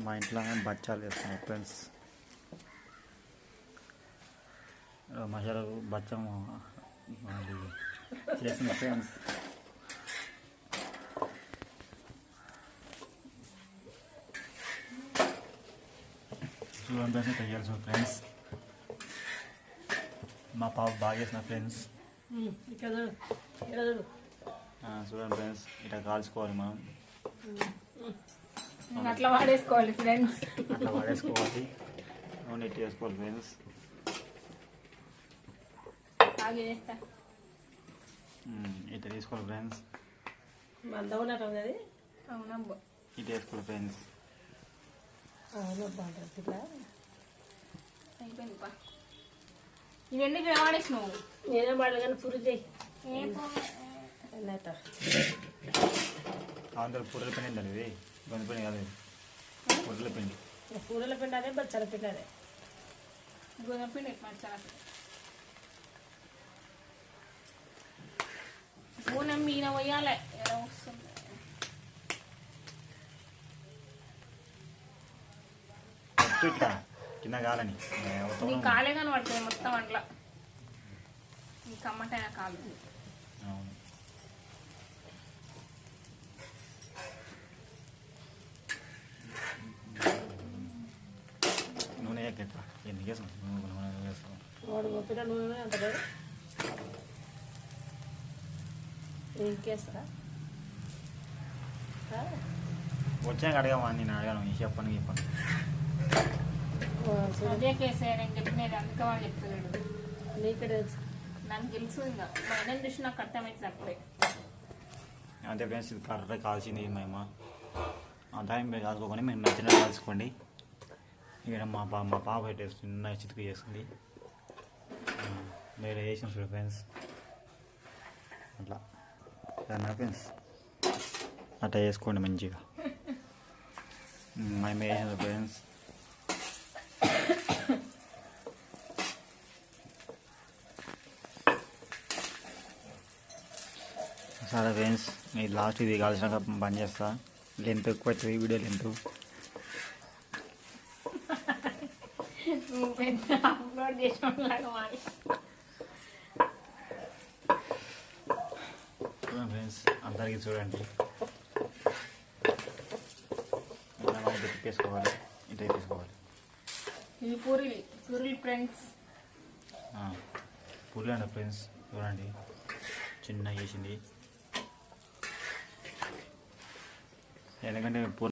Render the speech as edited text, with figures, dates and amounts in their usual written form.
మా ఇంట్లో బచ్చాలు చేస్తున్నాం ఫ్రెండ్స్. మసాలా బచ్చం అది చేసిన ఫ్రెండ్స్. చూడండి తయారు ఫ్రెండ్స్. మా పాప బాగా చేసిన ఫ్రెండ్స్. చూడండి ఫ్రెండ్స్, ఇట్లా కాల్చుకోవాలి మనం. అట్లా వాడేసుకోవాలి ఫ్రెండ్స్. అట్లా వాడేసుకోవాలి, నూనె ఎట్టి వేసుకోవాలి ఫ్రెండ్స్. ఇట్లా తీసుకోవాలి ఫ్రెండ్స్. ఇటు వేసుకోవాలి ఫ్రెండ్స్. ఇవన్నీ వాడేసినావు. నేనే వాడలే కానీ పూరి చేయి. అందరూ పూరల పిండి అండి, ఇది గొంతు పిండి కాదు, పూరల పిండి. పూరల పిండి అదే బచ్చాల పిండి అదే. గోధుమ పిండి బచ్చాల నూనె మీన పోయాలి. ఎలా వస్తుంది కింద కాలని నీ కాలే కానీ పడుతుంది మొత్తం అట్లా. నీ కమ్మటైన కాలు. నూనె ఎక్కేస్తా, ఎందుకు వేస్తాం నూనె వేస్తాం. వాడు గొప్ప నూనె అంటారు. ఇంకేస్తారా వచ్చాక అడగమా, నేను అడగాను చెప్పను చెప్పను. అదే కేసే నేను చెప్పినది, అందుకే వాళ్ళు చెప్తలేడు. నీకు తెలుసు, నాకు తెలుసు. ఇంకా మనం చూసి నాకు అర్థమవుతుంది అప్పుడే. అంతే ఫ్రెండ్స్, ఇది కరెక్ట్గా కాల్చింది మేము. అంతా మీరు కాల్చుకోకుండా మీరు నచ్చినట్టు కాల్చుకోండి. ఇక్కడ మా పాప పెట్టేస్తుంది, చిన్న చితుకు చేస్తుంది. మీరు వేసిన ఫ్రెండ్స్ అట్లా ఫ్రెండ్స్, అట్లా వేసుకోండి మంచిగా. మేము వేసిన ఫ్రెండ్స్. సరే ఫ్రెండ్స్, మీరు లాస్ట్ ఇది కాల్సినాక బంద్ చేస్తా. లెంత్ ఎక్కువ అవుతుంది వీడియో లెంత్. ఫ్రెండ్స్ అందరికీ చూడండి, తిప్పేసుకోవాలి, ఇట్లా తిప్పేసుకోవాలి. ఇవి పూరీలు ఫ్రెండ్స్. పూరీలు అండి ఫ్రెండ్స్, చూడండి చిన్న వేసింది. ఎందుకంటే